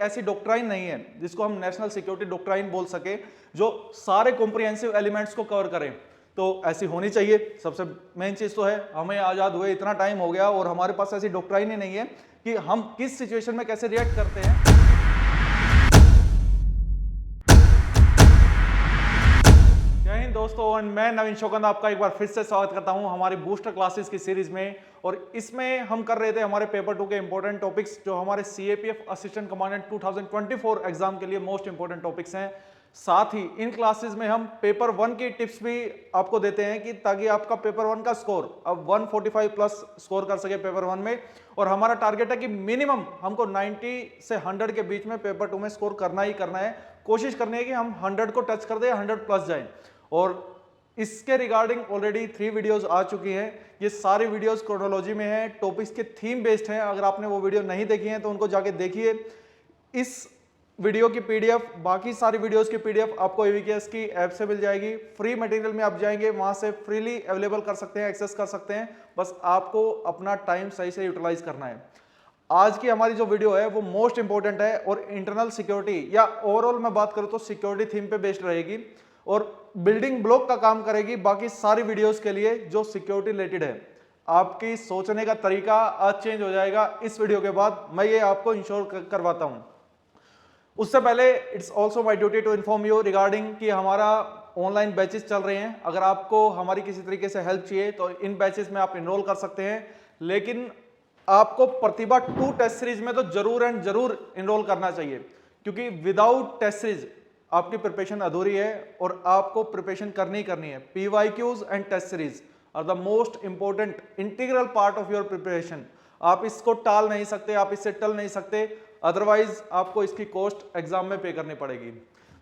ऐसी डॉक्ट्राइन नहीं है जिसको हम नेशनल सिक्योरिटी डॉक्ट्राइन बोल सके जो सारे कॉम्प्रिहेंसिव एलिमेंट्स को कवर करें। तो ऐसी होनी चाहिए। सबसे मेन चीज तो है हमें आजाद हुए इतना टाइम हो गया और हमारे पास ऐसी डॉक्ट्राइन ही नहीं है कि हम किस सिचुएशन में कैसे रिएक्ट करते हैं। जय हिंद दोस्तों, और मैं नवीन शौकंद आपका एक बार फिर से स्वागत करता हूं हमारी बूस्टर क्लासेस की सीरीज में। और इसमें हम कर रहे थे हमारे पेपर 2 के इंपॉर्टेंट टॉपिक्स जो हमारे सीएपीएफ असिस्टेंट कमांडेंट 2024 एग्जाम के लिए मोस्ट इंपॉर्टेंट टॉपिक्स हैं। साथ ही इन क्लासेस में हम पेपर 1 की टिप्स भी आपको देते हैं कि ताकि आपका पेपर 1 का स्कोर अब 145 प्लस स्कोर कर सके पेपर 1 में। और हमारा टारगेट है कि मिनिमम हमको 90 से 100 के बीच में पेपर 2 में स्कोर करना ही करना है। कोशिश करनी है कि हम 100 को टच कर दें, 100 प्लस जाएं। और इसके रिगार्डिंग ऑलरेडी 3 वीडियोस आ चुकी हैं। ये सारी वीडियोस क्रोनोलॉजी में है, टॉपिक्स के थीम बेस्ड हैं। अगर आपने वो वीडियो नहीं देखी है तो उनको जाके देखिए। इस वीडियो की पीडीएफ, बाकी सारी वीडियोस की पीडीएफ आपको एवीकेएस की ऐप से मिल जाएगी। फ्री मटेरियल में आप जाएंगे, वहां से फ्रीली अवेलेबल कर सकते हैं, एक्सेस कर सकते हैं। बस आपको अपना टाइम सही से यूटिलाइज करना है। आज की हमारी जो वीडियो है वो मोस्ट इंपॉर्टेंट है और इंटरनल सिक्योरिटी या ओवरऑल मैं बात करूं तो सिक्योरिटी थीम पे बेस्ड रहेगी और बिल्डिंग ब्लॉक का काम करेगी बाकी सारी वीडियोस के लिए जो सिक्योरिटी रिलेटेड है। आपकी सोचने का तरीका आज चेंज हो जाएगा इस वीडियो के बाद, मैं ये आपको इंश्योर करवाता हूं। उससे पहले it's also my duty to inform you regarding कि हमारा ऑनलाइन बैचेस चल रहे हैं। अगर आपको हमारी किसी तरीके से हेल्प चाहिए तो इन बैचेस में आप इनरोल कर सकते हैं। लेकिन आपको प्रतिभा 2 टेस्ट सीरीज में तो जरूर एंड जरूर इनरोल करना चाहिए, क्योंकि विदाउट टेस्ट सीरीज आपकी प्रिपरेशन अधूरी है और आपको प्रिपरेशन करनी है। PYQs and test series are the most important integral part of your preparation. आप इसको टाल नहीं सकते, आप इससे टल नहीं सकते, अदरवाइज आपको इसकी कॉस्ट एग्जाम में पे करनी पड़ेगी।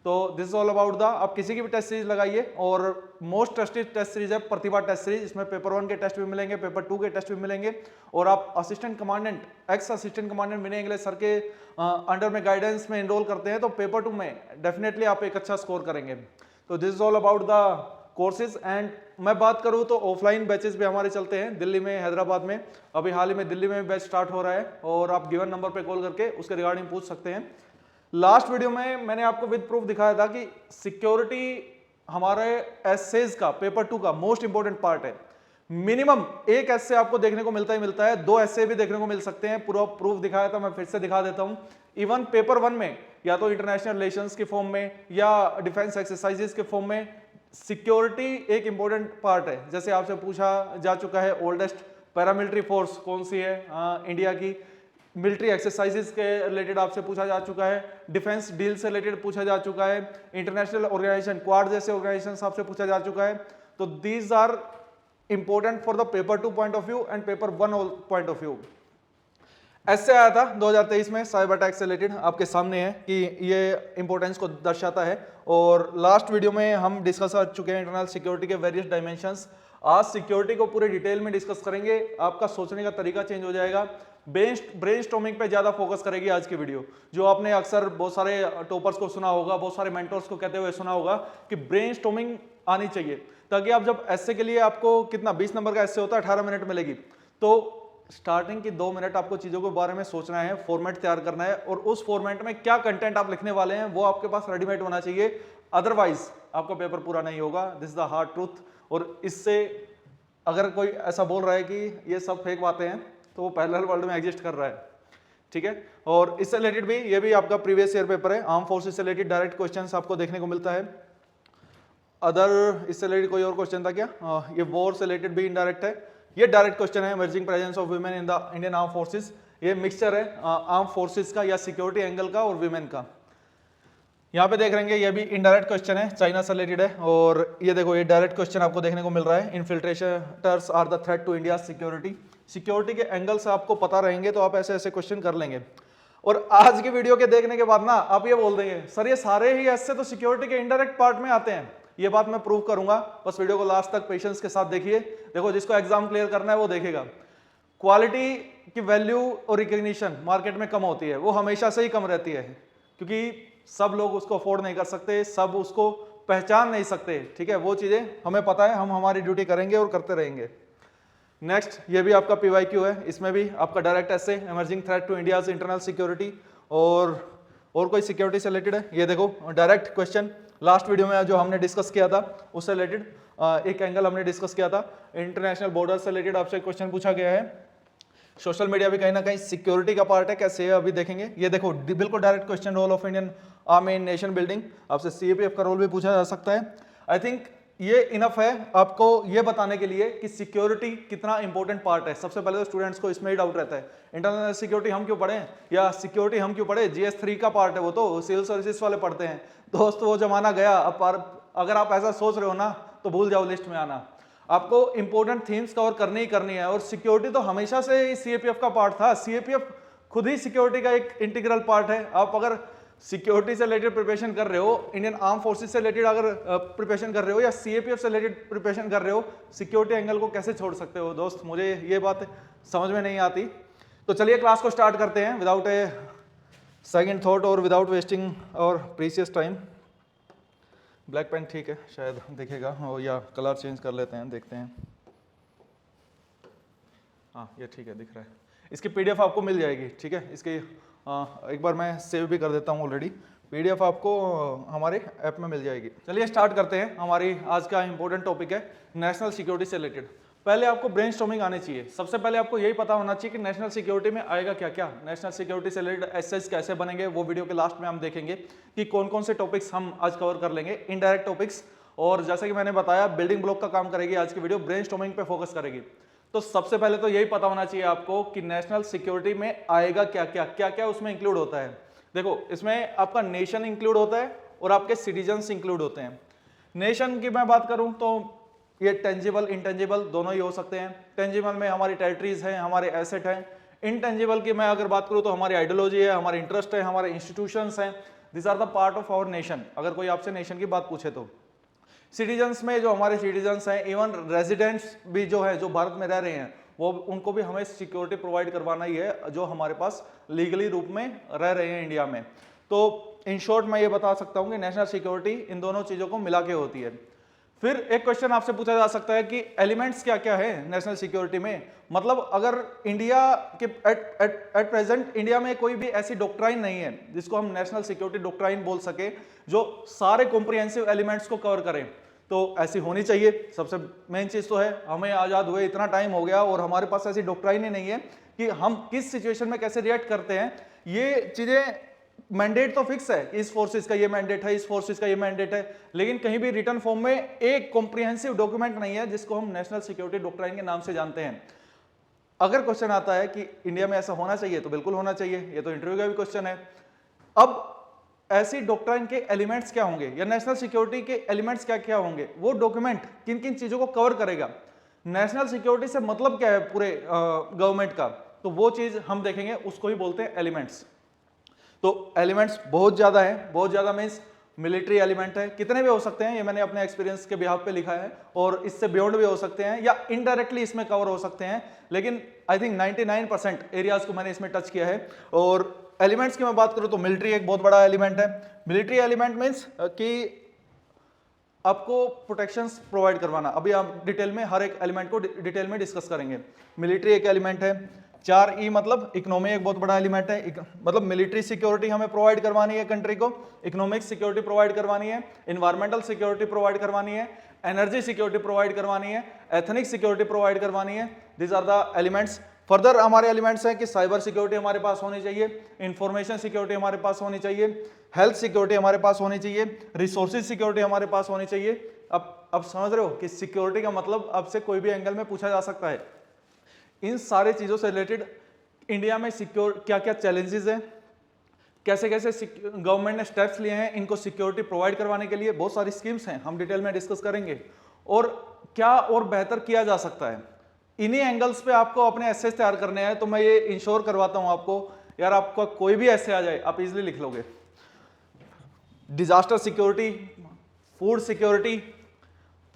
तो this is all about the, आप किसी की भी टेस्ट सीरीज लगाइए और मोस्ट ट्रस्टेड टेस्ट सीरीज है प्रतिभा टेस्ट सीरीज। इसमें पेपर 1 के टेस्ट भी मिलेंगे, पेपर 2 के टेस्ट भी मिलेंगे और आप assistant commandant, ex assistant commandant Vinay English sir के अंडर में गाइडेंस में एनरोल करते हैं तो पेपर 2 में डेफिनेटली आप एक अच्छा स्कोर करेंगे। तो this is all about the courses. And मैं बात करूं तो ऑफलाइन बैचेस भी हमारे चलते हैं दिल्ली में, हैदराबाद में। अभी हाल ही में दिल्ली में बैच स्टार्ट हो रहा है और आप गिवन नंबर पे कॉल करके उसके रिगार्डिंग पूछ सकते हैं। लास्ट वीडियो में मैंने आपको विद प्रूफ दिखाया था कि सिक्योरिटी हमारे एसेज का पेपर 2 का मोस्ट इंपॉर्टेंट पार्ट है। मिनिमम एक एसे आपको देखने को मिलता है, 2 एसे भी देखने को मिल सकते हैं। पूरा प्रूफ दिखाया था, मैं फिर से दिखा देता हूं। इवन पेपर 1 में या तो इंटरनेशनल रिलेशंस के फॉर्म में या डिफेंस एक्सरसाइजेस के फॉर्म में सिक्योरिटी एक इंपॉर्टेंट पार्ट है। जैसे आपसे पूछा जा चुका है ओल्डेस्ट पैरामिलिट्री फोर्स कौन सी है इंडिया की, मिलिट्री एक्सरसाइजेस के रिलेटेड आपसे पूछा जा चुका है, डिफेंस डील से रिलेटेड पूछा जा चुका है, इंटरनेशनल ऑर्गेनाइजेशन क्वाड जैसे ऑर्गेनाइजेशन आपसे पूछा जा चुका है। तो these are important for the paper 2 point of view and paper 1 point of view. ऐसे आया था 2023 में साइबर अटैक से रिलेटेड, आपके सामने है कि ये इंपॉर्टेंस को दर्शाता है। और लास्ट वीडियो में हम डिस्कस कर चुके हैं इंटरनल सिक्योरिटी के वेरियस डायमेंशंस। आज सिक्योरिटी को पूरे डिटेल में डिस्कस करेंगे, आपका सोचने का तरीका चेंज हो जाएगा। ब्रेनस्टॉर्मिंग पे ज्यादा फोकस करेगी आज की वीडियो। जो आपने अक्सर बहुत सारे टॉपर्स को सुना होगा, बहुत सारे मेंटर्स को कहते हुए सुना होगा कि ब्रेनस्टॉर्मिंग आनी चाहिए, ताकि आप जब एस्से के लिए आपको कितना 20 नंबर का एस्से होता है, 18 मिनट मिलेगी, तो स्टार्टिंग की 2 मिनट आपको चीजों के बारे में सोचना है, फॉर्मेट तैयार करना है और उस फॉर्मेट में क्या कंटेंट आप लिखने वाले हैं वो आपके पास रेडीमेड होना चाहिए। अदरवाइज आपका पेपर पूरा नहीं होगा। This the hard truth. और इससे अगर कोई ऐसा बोल रहा है कि ये सब फेक बातें हैं तो वो पैरेलल वर्ल्ड में एग्जिस्ट कर रहा है, ठीक है। और इससे रिलेटेड भी ये भी आपका प्रीवियस ईयर पेपर है, आर्म फोर्सेस से रिलेटेड डायरेक्ट क्वेश्चंस आपको देखने को मिलता है। अदर इससे रिलेटेड कोई और क्वेश्चन था क्या? ये वॉर से रिलेटेड भी इनडायरेक्ट है। ये डायरेक्ट क्वेश्चन है, emerging presence of women in the Indian arm forces. ये मिक्सचर है आर्म फोर्सेस का या सिक्योरिटी एंगल का और वुमेन का। यहाँ पे देख रहे हैं ये भी इनडायरेक्ट क्वेश्चन है, चाइना से रिलेटेड है। और ये देखो ये डायरेक्ट क्वेश्चन आपको देखने को मिल रहा है, infiltrators are the threat to India security. Security के एंगल से आपको पता रहेंगे तो आप ऐसे ऐसे क्वेश्चन कर लेंगे। और आज की वीडियो के देखने के बाद ना आप ये बोल देंगे सर ये सारे ही ऐसे तो सिक्योरिटी के इनडायरेक्ट पार्ट में आते हैं। ये बात मैं प्रूव करूंगा, बस वीडियो को लास्ट तक पेशेंस के साथ देखिए। देखो जिसको एग्जाम क्लियर करना है वो देखेगा। क्वालिटी की वैल्यू और रिकग्निशन मार्केट में कम होती है, वो हमेशा से ही कम रहती है, क्योंकि सब लोग उसको अफोर्ड नहीं कर सकते, सब उसको पहचान नहीं सकते, ठीक है। वो चीजें हमें पता है, हम हमारी ड्यूटी करेंगे और करते रहेंगे। नेक्स्ट ये भी आपका पीवाईक्यू है, इसमें भी आपका डायरेक्ट ऐसे emerging threat to India's internal security. और और कोई सिक्योरिटी से रिलेटेड है? ये देखो डायरेक्ट क्वेश्चन लास्ट वीडियो में जो हमने डिस्कस किया था उससे रिलेटेड एक एंगल हमने डिस्कस किया था। इंटरनेशनल बॉर्डर से रिलेटेड आपसे क्वेश्चन पूछा गया है। सोशल मीडिया भी कहीं ना कहीं सिक्योरिटी का पार्ट है, कैसे है अभी देखेंगे। ये देखो बिल्कुल direct question, role of Indian army in nation building. आपसे सीएपीएफ का रोल भी पूछा जा सकता है। आई थिंक ये इनफ है आपको ये बताने के लिए कि सिक्योरिटी कितना इंपॉर्टेंट पार्ट है। सबसे पहले तो स्टूडेंट्स को इसमें ही डाउट रहता है, इंटरनल सिक्योरिटी हम क्यों पढ़ें या सिक्योरिटी हम क्यों पढ़े, GS3 का पार्ट है वो तो सिविल सर्विसेज वाले पढ़ते हैं। दोस्त वो जमाना गया। अब अगर आप ऐसा सोच रहे हो ना तो भूल जाओ लिस्ट में आना। आपको इंपॉर्टेंट थीम्स कवर करनी ही करनी है। और सिक्योरिटी तो हमेशा से ही सीएपीएफ का पार्ट था। सीएपीएफ खुद ही सिक्योरिटी का एक इंटीग्रल पार्ट है। आप अगर सिक्योरिटी से रिलेटेड प्रिपरेशन कर रहे हो, इंडियन आर्म फोर्सेस से रिलेटेड अगर प्रिपरेशन कर रहे हो या सीएपीएफ से रिलेटेड प्रिपरेशन कर रहे हो, सिक्योरिटी एंगल को कैसे छोड़ सकते हो दोस्त? मुझे ये बात समझ में नहीं आती। तो चलिए क्लास को स्टार्ट करते हैं विदाउट ए सेकंड थॉट और विदाउट वेस्टिंग और प्रीशियस टाइम। ब्लैक पेन ठीक है, शायद दिखेगा, और या कलर चेंज कर लेते हैं, देखते हैं। हाँ ये ठीक है, दिख रहा है। इसकी पीडीएफ आपको मिल जाएगी, ठीक है। इसकी एक बार मैं सेव भी कर देता हूँ ऑलरेडी। पीडीएफ आपको हमारे ऐप में मिल जाएगी। चलिए स्टार्ट करते हैं। हमारी आज का इंपॉर्टेंट टॉपिक है नेशनल सिक्योरिटी से रिलेटेड। पहले आपको ब्रेनस्टॉर्मिंग आनी चाहिए। सबसे पहले आपको यही पता होना चाहिए कि नेशनल सिक्योरिटी में आएगा क्या क्या, नेशनल सिक्योरिटी से रिलेटेड एसेस कैसे बनेंगे। वो वीडियो के लास्ट में हम देखेंगे कि कौन कौन से टॉपिक्स हम आज कवर कर लेंगे, इनडायरेक्ट टॉपिक्स। और जैसे कि मैंने बताया बिल्डिंग ब्लॉक का काम करेगी आज की वीडियो, ब्रेनस्टॉर्मिंग पे फोकस करेगी। तो सबसे पहले तो यही पता होना चाहिए आपको कि नेशनल सिक्योरिटी में आएगा क्या क्या, क्या क्या उसमें इंक्लूड होता है। देखो इसमें आपका नेशन इंक्लूड होता है और आपके सिटीजन्स इंक्लूड होते हैं। नेशन की मैं बात करूं तो ये टेंजिबल इंटेंजिबल दोनों ही हो सकते हैं। टेंजिबल में हमारी टेरिटरीज हैं, हमारे एसेट हैं। इनटेंजिबल की मैं अगर बात करूं तो हमारी आइडियोलॉजी है, हमारे इंटरेस्ट है, हमारे इंस्टीट्यूशंस हैं। This are the part of our nation, अगर कोई आपसे नेशन की बात पूछे तो। सिटीजन्स में जो हमारे सिटीजन्स हैं, इवन रेजिडेंट्स भी जो है, जो भारत में रह रहे हैं, वो उनको भी हमें सिक्योरिटी प्रोवाइड करवाना ही है, जो हमारे पास लीगली रूप में रह रहे हैं इंडिया में। तो इन शॉर्ट मैं ये बता सकता हूँ कि नेशनल सिक्योरिटी इन दोनों चीज़ों को मिला के होती है। फिर एक क्वेश्चन आपसे पूछा जा सकता है कि एलिमेंट्स क्या क्या है नेशनल सिक्योरिटी में। मतलब अगर इंडिया के एट प्रेजेंट इंडिया में कोई भी ऐसी डॉक्ट्राइन नहीं है जिसको हम नेशनल सिक्योरिटी डॉक्ट्राइन बोल सके, जो सारे कॉम्प्रिहेंसिव एलिमेंट्स को कवर करें, तो ऐसी होनी चाहिए। सबसे मेन चीज तो है, हमें आजाद हुए इतना टाइम हो गया और हमारे पास ऐसी डॉक्ट्राइन ही नहीं है कि हम किस सिचुएशन में कैसे रिएक्ट करते हैं। ये चीजें मैंडेट तो फिक्स है कि इस फोर्सेस का ये मैंडेट है, इस फोर्सेस का ये मैंडेट है, लेकिन कहीं भी रिटर्न फॉर्म में एक कॉम्प्रिहेंसिव डॉक्यूमेंट नहीं है जिसको हम नेशनल सिक्योरिटी डॉक्ट्राइन के नाम से जानते हैं। अगर क्वेश्चन आता है कि इंडिया में ऐसा होना चाहिए तो बिल्कुल होना चाहिए, ये तो इंटरव्यू का भी क्वेश्चन है। अब ऐसी डॉक्ट्राइन के एलिमेंट्स क्या होंगे या नेशनल सिक्योरिटी के एलिमेंट्स क्या क्या होंगे, वो डॉक्यूमेंट किन किन चीजों को कवर करेगा, नेशनल सिक्योरिटी से मतलब क्या है पूरे गवर्नमेंट का, तो वो चीज हम देखेंगे, उसको ही बोलते हैं एलिमेंट्स। तो एलिमेंट्स बहुत ज्यादा है, बहुत ज्यादा मीन्स मिलिट्री एलिमेंट है, कितने भी हो सकते हैं, ये मैंने अपने एक्सपीरियंस के बिहाफ पे लिखा है, और इससे बियॉन्ड भी हो सकते हैं या इनडायरेक्टली इसमें कवर हो सकते हैं, लेकिन आई थिंक 99% एरियाज को मैंने इसमें टच किया है। और एलिमेंट्स की मैं बात करूं तो मिलिट्री एक बहुत बड़ा एलिमेंट है। मिलिट्री एलिमेंट मीन्स कि आपको प्रोटेक्शंस प्रोवाइड करवाना। अभी आप डिटेल में हर एक एलिमेंट को डिटेल में डिस्कस करेंगे। मिलिट्री एक एलिमेंट है। 4E मतलब इकोनॉमी एक बहुत बड़ा एलिमेंट है। मतलब मिलिट्री सिक्योरिटी हमें प्रोवाइड करवानी है कंट्री को, इकोनॉमिक सिक्योरिटी प्रोवाइड करवानी है, इन्वायरमेंटल सिक्योरिटी प्रोवाइड करवानी है, एनर्जी सिक्योरिटी प्रोवाइड करवानी है, एथनिक सिक्योरिटी प्रोवाइड करवानी है। This are the elements. Further हमारे एलिमेंट्स हैं कि साइबर सिक्योरिटी हमारे पास होनी चाहिए, इंफॉर्मेशन सिक्योरिटी हमारे पास होनी चाहिए, हेल्थ सिक्योरिटी हमारे पास होनी चाहिए, रिसोर्सेज सिक्योरिटी हमारे पास होनी चाहिए। अब समझ रहे हो कि सिक्योरिटी का मतलब आपसे कोई भी एंगल में पूछा जा सकता है। इन सारे चीजों से रिलेटेड इंडिया में सिक्योर क्या क्या चैलेंजेस हैं, कैसे कैसे गवर्नमेंट ने स्टेप्स लिए हैं इनको सिक्योरिटी प्रोवाइड करवाने के लिए, बहुत सारी स्कीम्स हैं, हम डिटेल में डिस्कस करेंगे, और क्या और बेहतर किया जा सकता है। इन्हीं एंगल्स पे आपको अपने एसेस तैयार करने हैं। तो मैं ये इंश्योर करवाता हूं आपको, यार आपका कोई भी ऐसे आ जाए आप इजीली लिख लोगे। Disaster security, food security,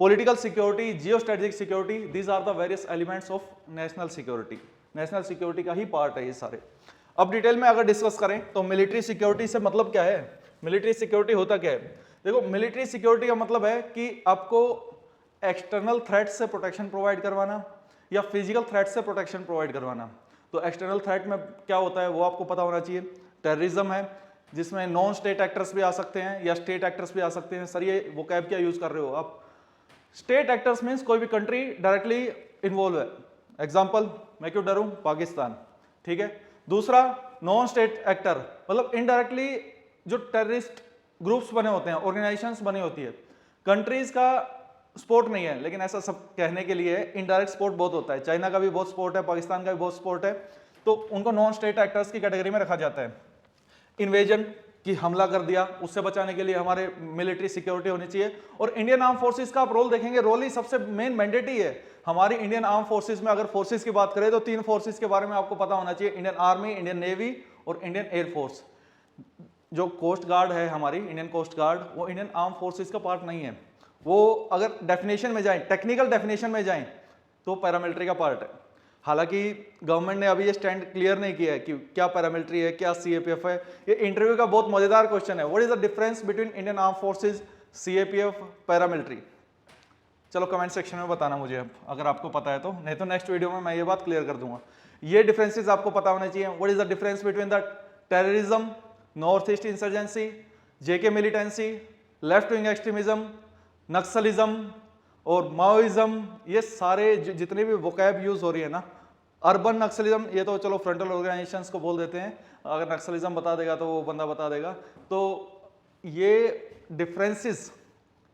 political security, geo strategic security, these are the various elements of national security. National security का ही पार्ट है ये सारे। अब डिटेल में अगर डिस्कस करें तो मिलिट्री सिक्योरिटी से मतलब क्या है, मिलिट्री सिक्योरिटी होता क्या है। देखो मिलिट्री सिक्योरिटी का मतलब है कि आपको एक्सटर्नल थ्रेट से प्रोटेक्शन प्रोवाइड करवाना या फिजिकल थ्रेट से प्रोटेक्शन प्रोवाइड करवाना। तो एक्सटर्नल थ्रेट में क्या होता है वो आपको पता होना चाहिए। टेररिज्म है, जिसमें नॉन स्टेट एक्टर्स भी आ सकते हैं या स्टेट एक्टर्स भी आ सकते हैं। सर ये वोकैब क्या यूज कर रहे हो आप? स्टेट एक्टर्स मीन्स कोई भी कंट्री डायरेक्टली इन्वॉल्व है। एग्जाम्पल, मैं क्यों डरूं, पाकिस्तान, ठीक है। दूसरा, नॉन स्टेट एक्टर मतलब इनडायरेक्टली जो टेररिस्ट ग्रुप्स बने होते हैं, ऑर्गेनाइजेशंस बनी होती है। कंट्रीज का सपोर्ट नहीं है, लेकिन ऐसा सब कहने के लिए इनडायरेक्ट सपोर्ट बहुत होता है। चाइना का भी बहुत सपोर्ट है, पाकिस्तान का भी बहुत सपोर्ट है, तो उनको नॉन स्टेट एक्टर्स की कैटेगरी में रखा जाता है। इन्वेजन की हमला कर दिया, उससे बचाने के लिए हमारे मिलिट्री सिक्योरिटी होनी चाहिए। और इंडियन आर्म फोर्सेस का आप रोल देखेंगे, रोल ही सबसे मेन मैंडेटरी है। हमारी इंडियन आर्म फोर्सेस में अगर फोर्सेस की बात करें तो 3 फोर्सेस के बारे में आपको पता होना चाहिए, इंडियन आर्मी, इंडियन नेवी और इंडियन एयरफोर्स। जो कोस्ट गार्ड है हमारी इंडियन कोस्ट गार्ड, वो इंडियन आर्म फोर्सेस का पार्ट नहीं है। वो अगर डेफिनेशन में जाएं, टेक्निकल डेफिनेशन में जाएं, तो पैरामिलिट्री का पार्ट है। हालांकि गवर्नमेंट ने अभी ये स्टैंड क्लियर नहीं किया है कि क्या पैरामिलिट्री है, क्या सीएपीएफ है। ये इंटरव्यू का बहुत मजेदार क्वेश्चन है, what is the difference between Indian arm forces, CAPF, paramilitary. चलो कमेंट सेक्शन में बताना मुझे अब, अगर आपको पता है तो, नहीं तो नेक्स्ट वीडियो में मैं ये बात क्लियर कर दूंगा। ये डिफरेंसेस आपको पता होने चाहिए। What is the difference between the terrorism, north east insurgency, JK militancy, left wing extremism, Naxalism और माओइज्म। ये सारे जितने भी वोकैब यूज हो रही है ना, अर्बन नक्सलिज्म, ये तो चलो फ्रंटल ऑर्गेनाइजेशंस को बोल देते हैं, अगर नक्सलिज्म बता देगा तो वो बंदा बता देगा। तो ये डिफरेंसेस,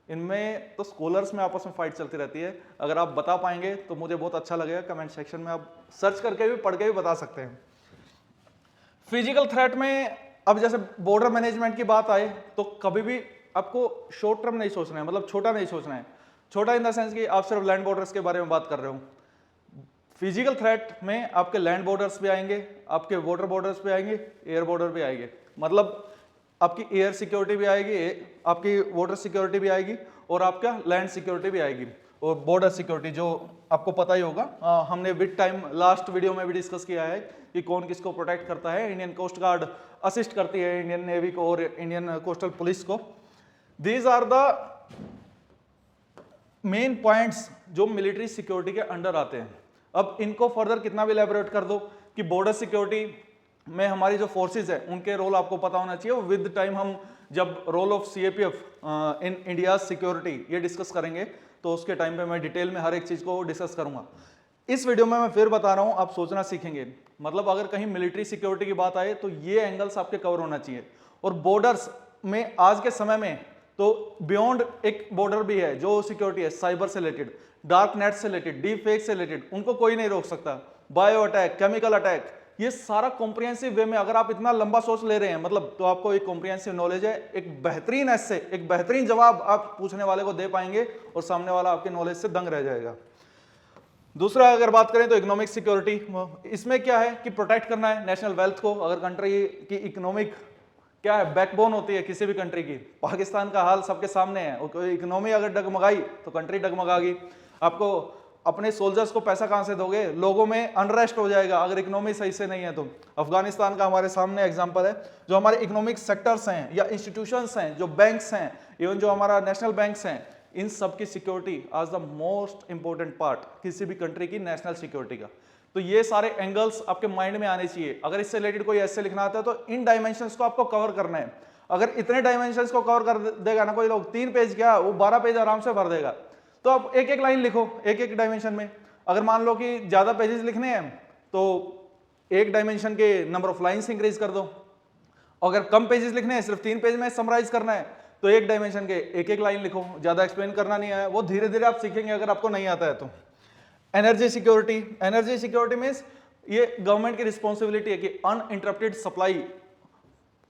इनमें तो स्कॉलर्स में आपस में फाइट चलती रहती है। अगर आप बता पाएंगे तो मुझे बहुत अच्छा लगेगा। कमेंट सेक्शन में आप सर्च करके भी, पढ़ के भी बता सकते हैं। फिजिकल थ्रेट में अब जैसे बॉर्डर मैनेजमेंट की बात आए तो कभी भी आपको शॉर्ट टर्म नहीं सोचना है, मतलब छोटा नहीं सोचना है। छोटा इन द सेंस कि आप सिर्फ लैंड बॉर्डर्स के बारे में बात कर रहे हो। फिजिकल थ्रेट में आपके लैंड बॉर्डर्स भी आएंगे, आपके वाटर बॉर्डर्स भी आएंगे, एयर बॉर्डर भी आएंगे। मतलब आपकी एयर सिक्योरिटी भी आएगी, आपकी वाटर सिक्योरिटी भी आएगी और आपका लैंड सिक्योरिटी भी आएगी, और बॉर्डर सिक्योरिटी जो आपको पता ही होगा। हमने विद टाइम लास्ट वीडियो में भी डिस्कस किया है कि कौन किसको प्रोटेक्ट करता है। इंडियन कोस्ट गार्ड असिस्ट करती है इंडियन नेवी को और इंडियन कोस्टल पुलिस को। These are the main points जो मिलिट्री सिक्योरिटी के अंडर आते हैं। अब इनको फर्दर कितना भी इलैबोरेट कर दो कि बॉर्डर सिक्योरिटी में हमारी जो फोर्सेस है उनके रोल आपको पता होना चाहिए। विद टाइम हम जब role of CAPF in India security ये डिस्कस करेंगे तो उसके टाइम पे मैं डिटेल में हर एक चीज को डिस्कस करूंगा। इस वीडियो में मैं फिर बता रहा हूं, आप सोचना सीखेंगे। मतलब अगर कहीं मिलिट्री सिक्योरिटी की बात आए तो ये एंगल्स आपके कवर होना चाहिए। और बॉर्डर्स में आज के समय में तो बियॉन्ड एक बॉर्डर भी है जो सिक्योरिटी है, साइबर से रिलेटेड, डार्क नेट से रिलेटेड, डीप फेक से रिलेटेड, उनको कोई नहीं रोक सकता। बायो अटैक, केमिकल अटैक, ये सारा कॉम्प्रिहेंसिव वे में अगर आप इतना लंबा सोच ले रहे हैं, मतलब तो आपको एक कॉम्प्रिहेंसिव नॉलेज है, एक बेहतरीन ऐसे एक बेहतरीन जवाब आप पूछने वाले को दे पाएंगे और सामने वाला आपके नॉलेज से दंग रह जाएगा। दूसरा अगर बात करें तो इकोनॉमिक सिक्योरिटी, इसमें क्या है कि प्रोटेक्ट करना है नेशनल वेल्थ को। अगर कंट्री की इकोनॉमिक क्या है, बैकबोन होती है किसी भी कंट्री की। पाकिस्तान का हाल सबके सामने है, इकोनॉमी अगर डगमगाई तो कंट्री डगमगागी। आपको अपने सोल्जर्स को पैसा कहां से दोगे, लोगों में अनरेस्ट हो जाएगा अगर इकोनॉमी सही से नहीं है तो। अफगानिस्तान का हमारे सामने एग्जांपल है। जो हमारे इकोनॉमिक सेक्टर्स हैं या इंस्टीट्यूशंस हैं, जो बैंक्स हैं, इवन जो हमारा नेशनल बैंक्स हैं, इन सब की सिक्योरिटी आज द मोस्ट इंपॉर्टेंट पार्ट किसी भी कंट्री की नेशनल सिक्योरिटी का। तो ये सारे एंगल्स आपके माइंड में आने चाहिए। अगर इससे रिलेटेड कोई ऐसे लिखना आता है तो इन डायमेंशंस को आपको कवर करना है। अगर इतने डायमेंशंस को कवर कर देगा ना कोई लोग, 3 पेज क्या, वो 12 पेज आराम से भर देगा। तो आप एक एक लाइन लिखो एक एक डायमेंशन में। अगर मान लो कि ज्यादा पेजेस लिखने हैं तो एक डायमेंशन के नंबर ऑफ लाइन्स इंक्रीज कर दो। अगर कम पेजेस लिखने हैं, सिर्फ 3 पेज में समराइज करना है, तो एक डायमेंशन के एक एक लाइन लिखो। ज्यादा एक्सप्लेन करना नहीं है, वो धीरे धीरे आप सीखेंगे अगर आपको नहीं आता है तो। Energy security, energy security means ये गवर्नमेंट की रिस्पॉन्सिबिलिटी है कि अनइंटरप्टेड सप्लाई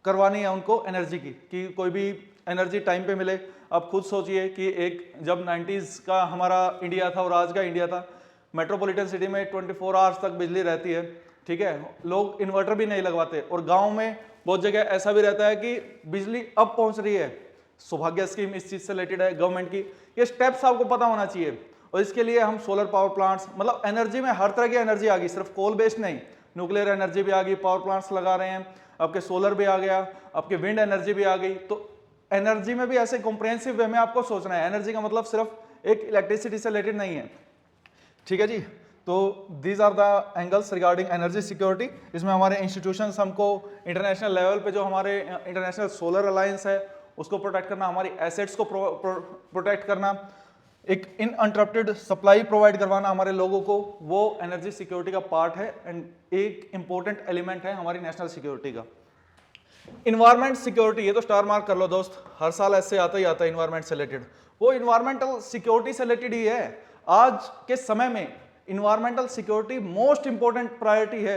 करवानी है उनको एनर्जी की, कि कोई भी एनर्जी टाइम पे मिले। आप खुद सोचिए कि एक जब 90s का हमारा इंडिया था और आज का इंडिया था, मेट्रोपॉलिटन सिटी में 24 आवर्स तक बिजली रहती है, ठीक है, लोग इन्वर्टर भी नहीं लगवाते। और गांव में बहुत जगह ऐसा भी रहता है कि बिजली अब पहुंच रही है। सौभाग्य स्कीम इस चीज से रिलेटेड है गवर्नमेंट की। ये स्टेप्स आपको पता होना चाहिए। और इसके लिए हम सोलर पावर प्लांट्स, मतलब एनर्जी में हर तरह की एनर्जी आ गई, सिर्फ कोल बेस्ड नहीं, न्यूक्लियर एनर्जी भी आ गई, पावर प्लांट्स लगा रहे हैं, आपके सोलर भी आ गया, आपके विंड एनर्जी भी आ गई। तो एनर्जी में भी ऐसे कॉम्प्रिहेंसिव वे में आपको सोचना है। एनर्जी का मतलब सिर्फ एक इलेक्ट्रिसिटी से रिलेटेड नहीं है, ठीक है जी। तो these are the angles regarding energy security. इसमें हमारे इंस्टीट्यूशंस हमको इंटरनेशनल लेवल पे जो हमारे इंटरनेशनल सोलर अलायंस है उसको प्रोटेक्ट करना, हमारी एसेट्स को प्रोटेक्ट करना, एक अनइंटरप्टेड सप्लाई प्रोवाइड करवाना हमारे लोगों को, वो एनर्जी सिक्योरिटी का पार्ट है एंड एक इंपॉर्टेंट एलिमेंट है हमारी नेशनल सिक्योरिटी का। इन्वायरमेंट सिक्योरिटी, ये तो स्टार मार्क कर लो दोस्त, हर साल ऐसे आता ही आता है इन्वायरमेंट से रिलेटेड, वो इन्वायरमेंटल सिक्योरिटी से रिलेटेड ही है। आज के समय में environmental security most important priority है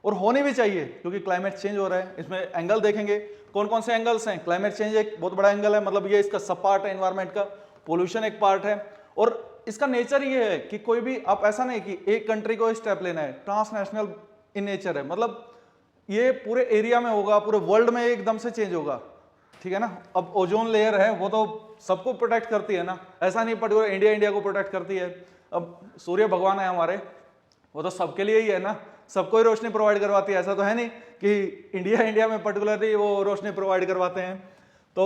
और होनी भी चाहिए, क्योंकि क्लाइमेट चेंज हो रहा है। इसमें एंगल देखेंगे कौन कौन से एंगल्स हैं। क्लाइमेट चेंज एक बहुत बड़ा एंगल है, मतलब ये इसका सब पार्ट है इन्वायरमेंट का। पोल्यूशन एक पार्ट है, और इसका नेचर ये है कि कोई भी आप ऐसा नहीं कि एक कंट्री को स्टेप लेना है, ट्रांसनेशनल इन नेचर है, मतलब ये पूरे एरिया में होगा, पूरे वर्ल्ड में एकदम से चेंज होगा, ठीक है ना। अब ओजोन लेयर है वो तो सबको प्रोटेक्ट करती है ना, ऐसा नहीं पर्टिकुलर इंडिया को प्रोटेक्ट करती है। अब सूर्य भगवान है हमारे, वो तो सबके लिए ही है ना, सबको ही रोशनी प्रोवाइड करवाती है, ऐसा तो है नहीं कि इंडिया में पर्टिकुलरली वो रोशनी प्रोवाइड करवाते हैं। तो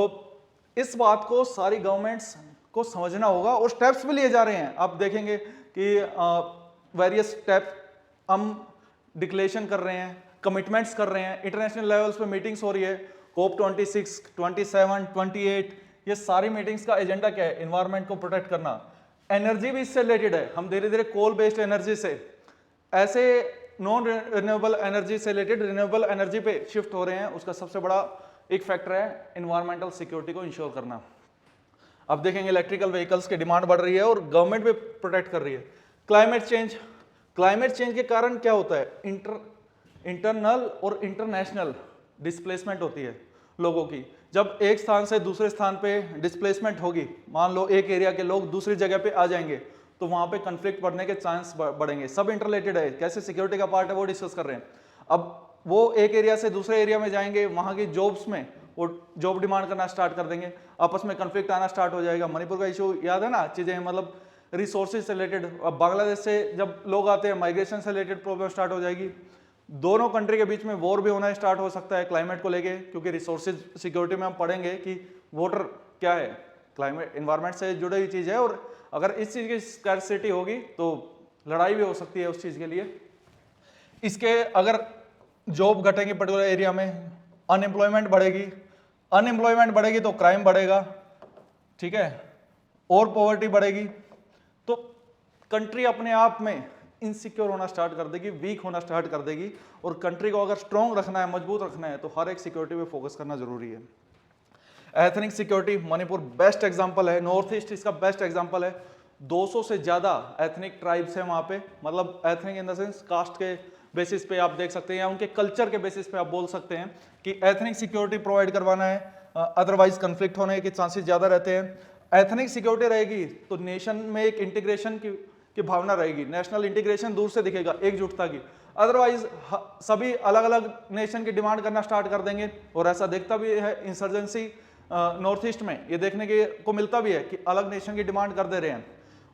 इस बात को सारी गवर्नमेंट्स को समझना होगा और स्टेप्स भी लिए जा रहे हैं। आप देखेंगे कि वेरियस स्टेप हम डिक्लेरेशन कर रहे हैं, कमिटमेंट्स कर रहे हैं, इंटरनेशनल लेवल्स पे मीटिंग्स हो रही है, COP 26, 27, 28, ये सारी मीटिंग्स का एजेंडा क्या है? एनवायरनमेंट को प्रोटेक्ट करना। एनर्जी भी इससे रिलेटेड है, हम धीरे धीरे कोल बेस्ड एनर्जी से ऐसे नॉन रिन्यूएबल एनर्जी से रिलेटेड रिन्यूएबल एनर्जी पे शिफ्ट हो रहे हैं। उसका सबसे बड़ा एक फैक्टर है एनवायरमेंटल सिक्योरिटी को इंश्योर करना। अब देखेंगे इलेक्ट्रिकल व्हीकल्स की डिमांड बढ़ रही है और गवर्नमेंट भी प्रोटेक्ट कर रही है। क्लाइमेट चेंज के कारण क्या होता है? इंटरनल और इंटरनेशनल डिस्प्लेसमेंट होती है लोगों की। जब एक स्थान से दूसरे स्थान पे डिस्प्लेसमेंट होगी, मान लो एक एरिया के लोग दूसरी जगह पे आ जाएंगे, तो वहां पे कन्फ्लिक्ट बढ़ने के चांस बढ़ेंगे। सब इंटरलेटेड है, कैसे सिक्योरिटी का पार्ट है वो डिस्कस कर रहे हैं। अब वो एक एरिया से दूसरे एरिया में जाएंगे, वहां की जॉब्स में वो जॉब डिमांड करना स्टार्ट कर देंगे, आपस में कन्फ्लिक्ट आना स्टार्ट हो जाएगा। मणिपुर का इशू याद है ना, चीजें मतलब रिसोर्सेज से रिलेटेड। अब बांग्लादेश से जब लोग आते हैं, माइग्रेशन से रिलेटेड प्रॉब्लम स्टार्ट हो जाएगी। दोनों कंट्री के बीच में वॉर भी होना स्टार्ट हो सकता है क्लाइमेट को लेके, क्योंकि रिसोर्सेज सिक्योरिटी में हम पढ़ेंगे कि वाटर क्या है, क्लाइमेट एनवायरनमेंट से जुड़ी हुई चीज है, और अगर इस चीज की स्कैर्सिटी होगी तो लड़ाई भी हो सकती है उस चीज के लिए। इसके अगर जॉब घटेंगे पर्टिकुलर एरिया में, अनएम्प्लॉयमेंट बढ़ेगी तो क्राइम बढ़ेगा, ठीक है, और पॉवर्टी बढ़ेगी, तो कंट्री अपने आप में इनसिक्योर होना स्टार्ट कर देगी, वीक होना स्टार्ट कर देगी। और कंट्री को अगर स्ट्रॉन्ग रखना है, मजबूत रखना है, तो हर एक सिक्योरिटी पे फोकस करना जरूरी है। Ethnic security, Manipur best example है, नॉर्थ ईस्ट इसका बेस्ट एग्जांपल है। 200 से ज्यादा एथनिक ट्राइब्स है वहां पे, मतलब ethnic in the sense caste के बेसिस पे आप देख सकते हैं, या उनके कल्चर के बेसिस पे आप बोल सकते हैं कि एथनिक सिक्योरिटी प्रोवाइड करवाना है, अदरवाइज कंफ्लिक्ट होने के चांसेस ज्यादा रहते हैं। एथनिक सिक्योरिटी रहेगी तो नेशन में एक इंटीग्रेशन की भावना रहेगी, नेशनल इंटीग्रेशन दूर से दिखेगा, एकजुटता की। अदरवाइज सभी अलग अलग नेशन की डिमांड करना स्टार्ट कर देंगे, और ऐसा देखता भी है इंसर्जेंसी नॉर्थ ईस्ट में, ये देखने के को मिलता भी है कि अलग नेशन की डिमांड कर दे रहे हैं।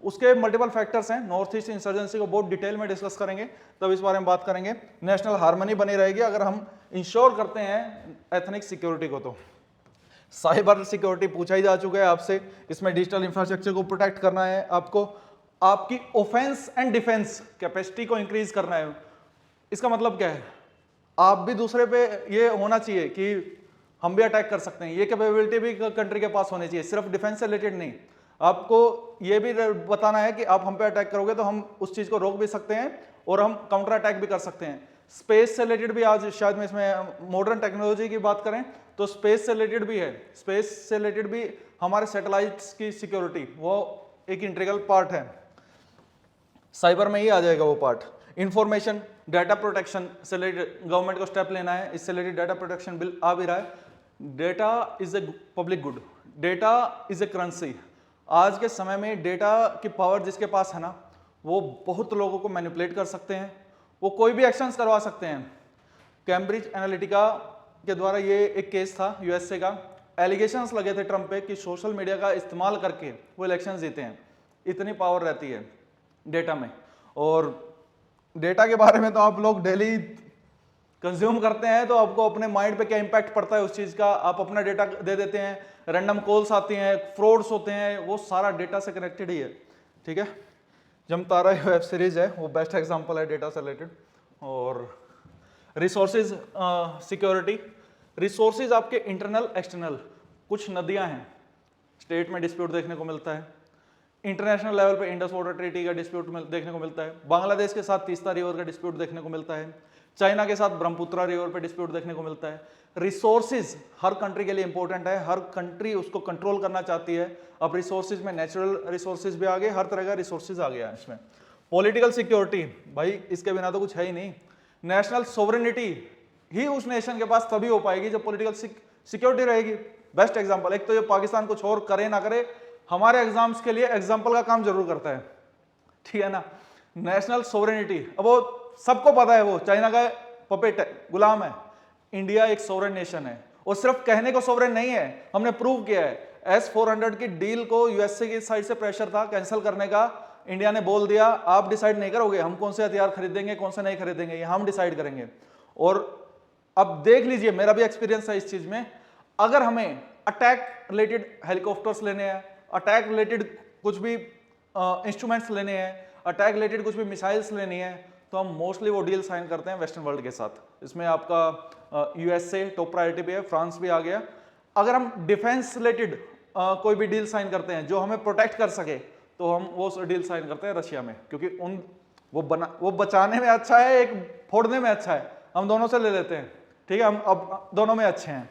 उसके मल्टीपल फैक्टर्स हैं, नॉर्थ ईस्ट इंसर्जेंसी को बहुत डिटेल में डिस्कस करेंगे, तब इस बारे में बात करेंगे। नेशनल हार्मनी बनी रहेगी अगर हम इंश्योर करते हैं एथनिक सिक्योरिटी को। तो साइबर सिक्योरिटी पूछा ही जा चुका है आपसे, इसमें डिजिटल इंफ्रास्ट्रक्चर को प्रोटेक्ट करना है आपको, आपकी ऑफेंस एंड डिफेंस कैपेसिटी को इंक्रीज करना है। इसका मतलब क्या है? आप भी दूसरे पे ये होना चाहिए कि हम भी अटैक कर सकते हैं, ये कैपेबिलिटी भी कंट्री के पास होनी चाहिए, सिर्फ डिफेंस से रिलेटेड नहीं। आपको ये भी बताना है कि आप हम पे अटैक करोगे तो हम उस चीज को रोक भी सकते हैं और हम काउंटर अटैक भी कर सकते हैं। स्पेस से रिलेटेड भी आज शायद में इसमें मॉडर्न टेक्नोलॉजी की बात करें तो स्पेस से रिलेटेड भी है, स्पेस से रिलेटेड भी हमारे सैटेलाइट्स की सिक्योरिटी वो एक इंटीग्रल पार्ट है, साइबर में ही आ जाएगा वो पार्ट। इंफॉर्मेशन डाटा प्रोटेक्शन से रिलेटेड गवर्नमेंट को स्टेप लेना है, इससे रिलेटेड डाटा प्रोटेक्शन बिल आ भी रहा है। Data is a public good, data is a currency. आज के समय में डेटा की पावर जिसके पास है ना, वो बहुत लोगों को मैनिपुलेट कर सकते हैं, वो कोई भी एक्शंस करवा सकते हैं। कैम्ब्रिज एनालिटिका के द्वारा ये एक केस था यूएसए का, एलिगेशंस लगे थे ट्रंप पे कि सोशल मीडिया का इस्तेमाल करके वो इलेक्शंस जीते हैं। इतनी पावर रहती है डेटा में, और डेटा के बारे में तो आप लोग डेली कंज्यूम करते हैं, तो आपको अपने माइंड पे क्या इंपैक्ट पड़ता है उस चीज का। आप अपना डेटा दे देते हैं, रैंडम कॉल्स आती हैं, फ्रॉड्स होते हैं, वो सारा डेटा से कनेक्टेड ही है, ठीक है। जमतारा वेब सीरीज है वो बेस्ट एग्जांपल है डेटा से रिलेटेड। और रिसोर्सेज सिक्योरिटी, रिसोर्सेज आपके इंटरनल एक्सटर्नल, कुछ नदियां हैं स्टेट में डिस्प्यूट देखने को मिलता है, इंटरनेशनल लेवल पे इंडस वाटर ट्रीटी का डिस्प्यूट देखने को मिलता है, बांग्लादेश के साथ तीस्ता रिवर का डिस्प्यूट देखने को मिलता है, चाइना के साथ ब्रह्मपुत्रा रिवर पे डिस्प्यूट देखने को मिलता है। रिसोर्सेज हर कंट्री के लिए इंपॉर्टेंट है, हर कंट्री उसको कंट्रोल करना चाहती है। अब रिसोर्सेज में नेचुरल रिसोर्सेज भी आ गए, हर तरह का रिसोर्सेज आ गया है इसमें। पॉलिटिकल सिक्योरिटी, भाई इसके बिना तो कुछ है ही नहीं। नेशनल सोवरेनिटी ही उस नेशन के पास तभी हो पाएगी जब पॉलिटिकल सिक्योरिटी रहेगी। बेस्ट एग्जांपल, एक तो ये पाकिस्तान कुछ और करे ना करे, हमारे एग्जाम्स के लिए एग्जाम्पल का काम जरूर करता है, ठीक है ना। नेशनल सोवरेनिटी, अब वो सबको पता है वो चाइना का पपेट है, गुलाम है। इंडिया एक सोवरेन नेशन है और सिर्फ कहने को सोवरेन नहीं है, हमने प्रूव किया है। S-400 की डील को यूएसए की साइड से प्रेशर था कैंसिल करने का, इंडिया ने बोल दिया आप डिसाइड नहीं करोगे हम कौन से हथियार खरीदेंगे कौन से नहीं खरीदेंगे, ये हम डिसाइड करेंगे। और अब देख लीजिए, मेरा भी एक्सपीरियंस है इस चीज में, अगर हमें अटैक रिलेटेड हेलीकॉप्टर्स लेने हैं, अटैक रिलेटेड कुछ भी इंस्ट्रूमेंट्स लेने हैं, अटैक रिलेटेड कुछ भी मिसाइल्स लेनी है, तो हम मोस्टली वो डील साइन करते हैं वेस्टर्न वर्ल्ड के साथ। इसमें आपका यूएसए टॉप प्रायोरिटी पे है, फ्रांस भी आ गया। अगर हम डिफेंस रिलेटेड कोई भी डील साइन करते हैं जो हमें प्रोटेक्ट कर सके, तो हम वो डील साइन करते हैं रशिया में, क्योंकि वो बचाने में अच्छा है, एक फोड़ने में अच्छा है, हम दोनों से ले लेते हैं, ठीक है, हम अब दोनों में अच्छे हैं।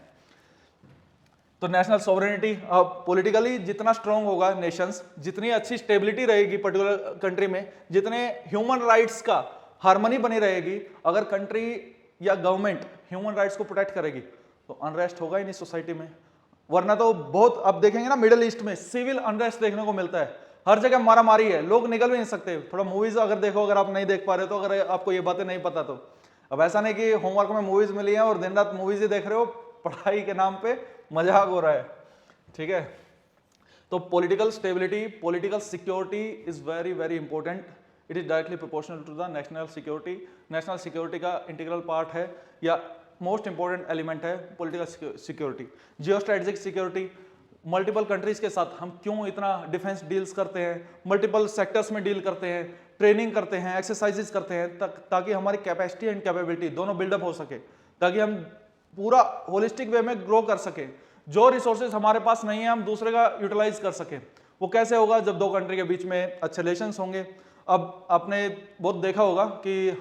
तो नेशनल सोवरेनिटी, पॉलिटिकली जितना स्ट्रांग होगा नेशंस, जितनी अच्छी स्टेबिलिटी रहेगी पर्टिकुलर कंट्री में, जितने ह्यूमन राइट्स का हार्मनी बनी रहेगी, अगर कंट्री या गवर्नमेंट ह्यूमन राइट्स को प्रोटेक्ट करेगी तो अनरेस्ट होगा ही नहीं सोसाइटी में। वरना तो बहुत, अब देखेंगे ना मिडिल ईस्ट में सिविल अनरेस्ट देखने को मिलता है, हर जगह मारा मारी है, लोग निकल भी नहीं सकते। थोड़ा मूवीज अगर देखो, अगर आप नहीं देख पा रहे तो, अगर आपको ये बातें नहीं पता तो, अब ऐसा नहीं कि होमवर्क में मूवीज मिली हैं और दिन रात मूवीज ही देख रहे हो, पढ़ाई के नाम पे मजाक हो रहा है, ठीक है। तो political stability, political security is very very important, it is directly proportional to the national security. National security का इंटीग्रल पार्ट है या मोस्ट इंपॉर्टेंट एलिमेंट है political security. Geo strategic security, multiple countries के साथ हम क्यों इतना डिफेंस डील्स करते हैं, मल्टीपल सेक्टर्स में डील करते हैं, ट्रेनिंग करते हैं, एक्सरसाइजेस करते हैं, ताकि हमारी कैपेसिटी एंड कैपेबिलिटी दोनों बिल्डअप हो सके, ताकि हम पूरा होलिस्टिक वे में ग्रो कर सके। जो रिसोर्सेज हमारे पास नहीं है हम दूसरे का यूटिलाइज कर सके। वो कैसे होगा? जब दो कंट्री के बीच में अच्छे रिलेशंस होंगे। अब आपने बहुत देखा होगा कि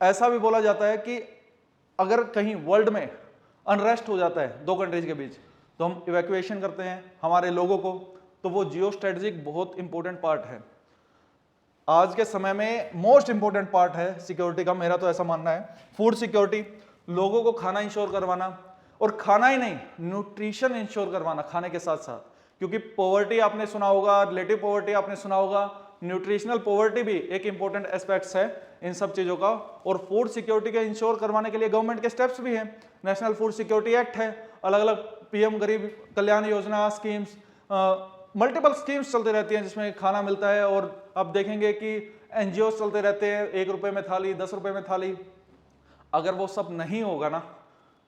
ऐसा भी बोला जाता है कि अगर कहीं वर्ल्ड में अनरेस्ट हो जाता है दो कंट्रीज के बीच, तो हम इवैक्यूएशन करते हैं हमारे लोगों को। तो वो जियो स्ट्रेटेजिक बहुत इंपॉर्टेंट पार्ट है, आज के समय में मोस्ट इंपॉर्टेंट पार्ट है सिक्योरिटी का, मेरा तो ऐसा मानना है। फूड सिक्योरिटी, लोगों को खाना इंश्योर करवाना, और खाना ही नहीं न्यूट्रिशन इंश्योर करवाना खाने के साथ साथ, क्योंकि पॉवर्टी आपने सुना होगा, रिलेटिव पॉवर्टी आपने सुना होगा, न्यूट्रिशनल पॉवर्टी भी एक इंपॉर्टेंट एस्पेक्ट्स है इन सब चीजों का। और फूड सिक्योरिटी के इंश्योर करवाने के लिए गवर्नमेंट के स्टेप्स भी हैं। नेशनल फूड सिक्योरिटी एक्ट है, अलग अलग पीएम गरीब Kalyan Yojana schemes, multiple schemes चलती रहती हैं जिसमें खाना मिलता है। और आप देखेंगे कि एनजीओ चलते रहते हैं, 1 रुपए में थाली, 10 रुपए में थाली। अगर वो सब नहीं होगा ना,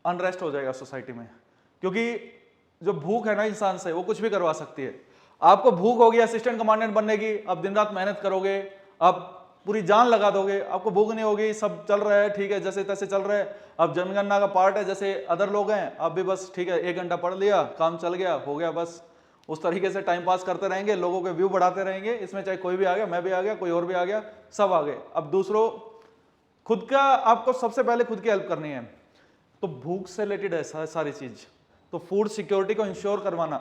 अनरेस्ट हो जाएगा सोसाइटी में, क्योंकि जो भूख है ना इंसान से, वो कुछ भी करवा सकती है। आपको भूख होगी असिस्टेंट कमांडेंट बनने की, आप दिन रात मेहनत करोगे, आप पूरी जान लगा दोगे, आपको भूख नहीं होगी, सब चल रहा है ठीक है, जैसे तैसे चल रहा है। अब जनगणना का पार्ट है, जैसे अदर लोग हैं, आप भी बस ठीक है 1 घंटा पढ़ लिया, काम चल गया, हो गया, बस उस तरीके से टाइम पास करते रहेंगे, लोगों के व्यू बढ़ाते रहेंगे। इसमें चाहे कोई भी आ गया, मैं भी आ गया, कोई और भी आ गया, सब आ गए। अब दूसरों, खुद का आपको सबसे पहले खुद की हेल्प करनी है। तो भूख से रिलेटेड है सारी चीज। तो फूड सिक्योरिटी को इंश्योर करवाना,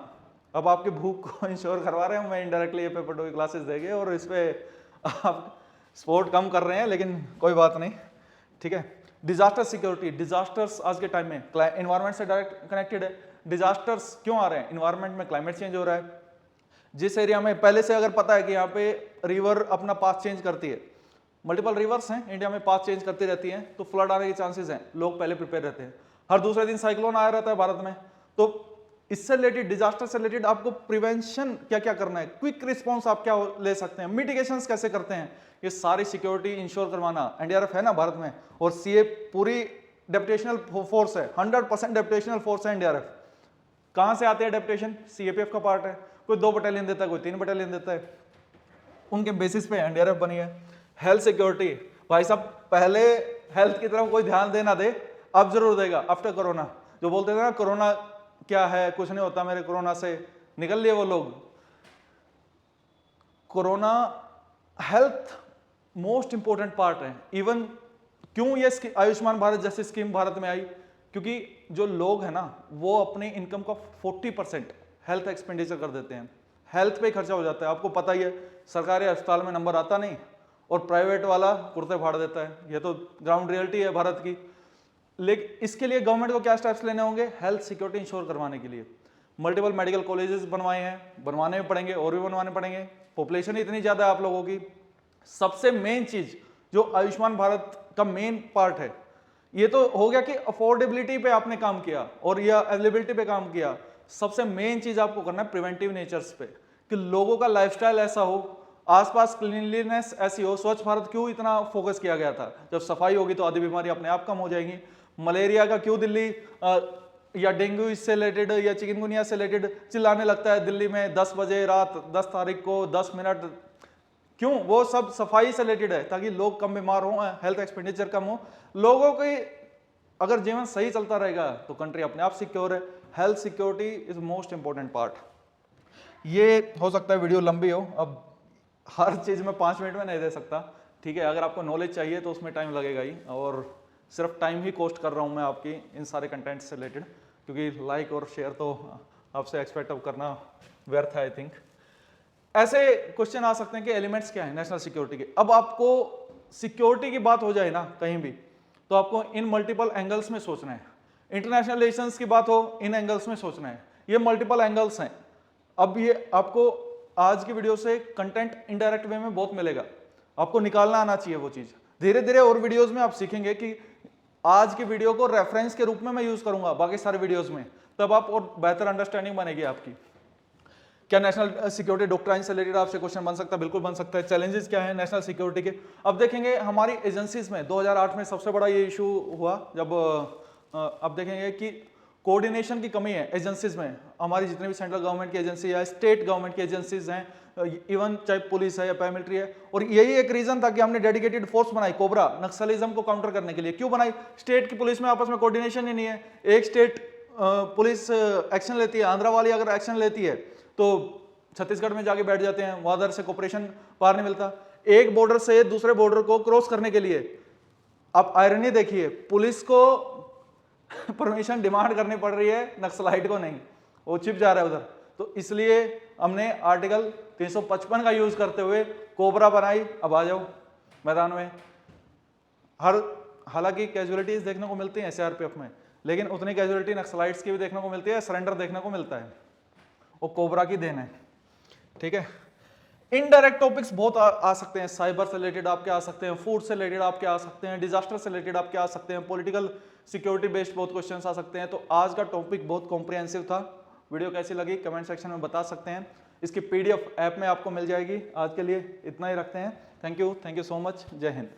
अब आपकी भूख को इंश्योर करवा रहे हैं मैं इनडायरेक्टली, ये पेपर 2 की क्लासेस देंगे और इस पे आप स्पोर्ट कम कर रहे हैं, लेकिन कोई बात नहीं, ठीक है। डिजास्टर सिक्योरिटी, डिजास्टर्स आज के टाइम में एनवायरमेंट से डायरेक्ट कनेक्टेड है। डिजास्टर्स क्यों आ रहे हैं? एनवायरमेंट में क्लाइमेट चेंज हो रहा है। जिस एरिया में पहले से अगर पता है कि यहाँ पे रिवर अपना पाथ चेंज करती है, मल्टीपल रिवर्स हैं इंडिया में, पाथ चेंज करती रहती हैं, तो फ्लड आने के चांसेस हैं, लोग पहले प्रिपेयर रहते हैं। हर दूसरे दिन साइक्लोन आया रहता है भारत में। तो इससे रिलेटेड, डिजास्टर से रिलेटेड आपको प्रिवेंशन क्या क्या करना है, क्विक रिस्पॉन्स आप क्या ले सकते हैं, मिटिगेशंस कैसे करते हैं, ये सारी सिक्योरिटी इंश्योर करवाना। एनडीआरएफ है ना भारत में, और सीए पूरी डेप्यूटेशनल फोर्स है, 100% डेप्यूटेशनल फोर्स है एनडीआरएफ। कहां से आते हैं डेप्यूटेशन? सीएपीएफ का पार्ट है। कोई 2 बटालियन देता है, कोई 3 बटालियन देता है। उनके बेसिस पे एनडीआरएफ बनी है। हेल्थ सिक्योरिटी, भाई साहब पहले हेल्थ की तरफ कोई ध्यान देना दे, अब जरूर देगा आफ्टर कोरोना। जो बोलते थे ना कोरोना क्या है, कुछ नहीं होता मेरे कोरोना से, निकल लिए वो लोग। Corona health most important part है। इवन क्यों ये आयुष्मान भारत जैसी स्कीम भारत में आई, क्योंकि जो लोग हैं ना वो अपनी इनकम का 40% हेल्थ एक्सपेंडिचर कर देते हैं, हेल्थ पे खर्चा हो जाता है। आपको पता ही है सरकारी अस्पताल में नंबर आता नहीं और प्राइवेट वाला कुर्ते फाड़ देता है, ये तो ग्राउंड रियलिटी है भारत की। लेकिन इसके लिए गवर्नमेंट को क्या स्टेप्स लेने होंगे, हेल्थ सिक्योरिटी इंश्योर करवाने के लिए मल्टीपल मेडिकल कॉलेजेस बनवाए हैं, बनवाने भी पड़ेंगे और भी बनवाने पड़ेंगे। पॉपुलेशन इतनी ज्यादा है आप लोगों की। सबसे मेन चीज जो आयुष्मान भारत का मेन पार्ट है, ये तो हो गया कि अफोर्डेबिलिटी पे आपने काम किया और या अवेलेबिलिटी पे काम किया। सबसे मेन चीज आपको करना है प्रिवेंटिव नेचर्स पे, कि लोगों का लाइफस्टाइल ऐसा हो, आसपास क्लीनलीनेस ऐसी हो। स्वच्छ भारत क्यों इतना फोकस किया गया था, जब सफाई होगी तो आधी बीमारी अपने आप कम हो जाएगी। मलेरिया का क्यों दिल्ली या डेंगू इससे रिलेटेड या चिकनगुनिया से रिलेटेड चिल्लाने लगता है दिल्ली में 10 बजे रात 10 तारीख को 10 मिनट, क्यों? वो सब सफाई से रिलेटेड है, ताकि लोग कम बीमार हो, हेल्थ एक्सपेंडिचर कम हो। लोगों की अगर जीवन सही चलता रहेगा तो कंट्री अपने आप सिक्योर है। Health security is most important part. ये हो सकता है वीडियो लंबी हो, अब हर चीज में 5 मिनट में नहीं दे सकता, ठीक है। अगर आपको नॉलेज चाहिए तो उसमें टाइम लगेगा ही, और सिर्फ टाइम ही कॉस्ट कर रहा हूं मैं आपकी इन सारे कंटेंट से रिलेटेड, क्योंकि लाइक और शेयर तो आपसे एक्सपेक्ट अब करना व्यर्थ है आई थिंक। ऐसे क्वेश्चन आ सकते हैं कि एलिमेंट्स क्या है नेशनल सिक्योरिटी के। अब आपको सिक्योरिटी की बात हो जाए ना कहीं भी, तो आपको इन मल्टीपल एंगल्स में सोचना है। इंटरनेशनल रिलेशंस की बात हो, इन एंगल्स में सोचना है। ये मल्टीपल एंगल्स हैं। अब ये आपको आज की वीडियो से कंटेंट इनडायरेक्ट वे में बहुत मिलेगा, आपको निकालना आना चाहिए वो चीज। धीरे धीरे और वीडियोस में आप सीखेंगे कि आज की वीडियो को रेफरेंस के रूप में मैं यूज करूंगा बाकी सारे वीडियोस में, तब आप और बेहतर अंडरस्टैंडिंग बनेगी आपकी। क्या नेशनल सिक्योरिटी डॉक्ट्राइन से रिलेटेड आपसे क्वेश्चन बन सकता है? बिल्कुल बन सकता है। चैलेंजेस क्या है नेशनल सिक्योरिटी के? अब देखेंगे हमारी एजेंसीज में 2008 में सबसे बड़ा ये इशू हुआ, जब अब देखेंगे कि कोऑर्डिनेशन की कमी है एजेंसीज में। हमारी जितनी भी सेंट्रल गवर्नमेंट की एजेंसी है, स्टेट गवर्नमेंट की एजेंसीज हैं, इवन चाहे पुलिस है या पैरामिलिट्री है, और यही एक रीजन था कि हमने डेडिकेटेड फोर्स बनाई कोबरा, नक्सलिज्म को काउंटर करने के लिए। क्यों बनाई? स्टेट की पुलिस में आपस में कोऑर्डिनेशन ही नहीं है। एक स्टेट पुलिस एक्शन लेती है, आंध्रा वाली अगर एक्शन लेती है तो छत्तीसगढ़ में जाके बैठ जाते हैं, वहां से कोऑपरेशन पार नहीं मिलता। एक बॉर्डर से दूसरे बॉर्डर को क्रॉस करने के लिए आप आयरनी देखिए, पुलिस को परमिशन डिमांड करनी पड़ रही है, नक्सलाइट को नहीं, वो छिप जा रहा है उधर। तो इसलिए हमने आर्टिकल 355 का यूज करते हुए कोबरा बनाई। अब आ जाओ मैदान में। हालांकि कैजुअलिटीज देखने को मिलती हैं सीआरपीएफ में, लेकिन उतनी कैजुअलिटी नक्सलाइट्स की भी देखने को मिलती है, सरेंडर देखने को मिलता है, वो कोबरा की देन है, ठीक है। इनडायरेक्ट टॉपिक्स बहुत आ सकते हैं, साइबर से रिलेटेड आपके आ सकते हैं, फूड से रिलेटेड आपके आ सकते हैं, डिजास्टर से रिलेटेड आपके आ सकते हैं, पॉलिटिकल सिक्योरिटी बेस्ड बहुत क्वेश्चंस आ सकते हैं। तो आज का टॉपिक बहुत कॉम्प्रिहेंसिव था। वीडियो कैसी लगी कमेंट सेक्शन में बता सकते हैं। इसकी पीडीएफ ऐप में आपको मिल जाएगी। आज के लिए इतना ही रखते हैं। Thank you so much. जय हिंद।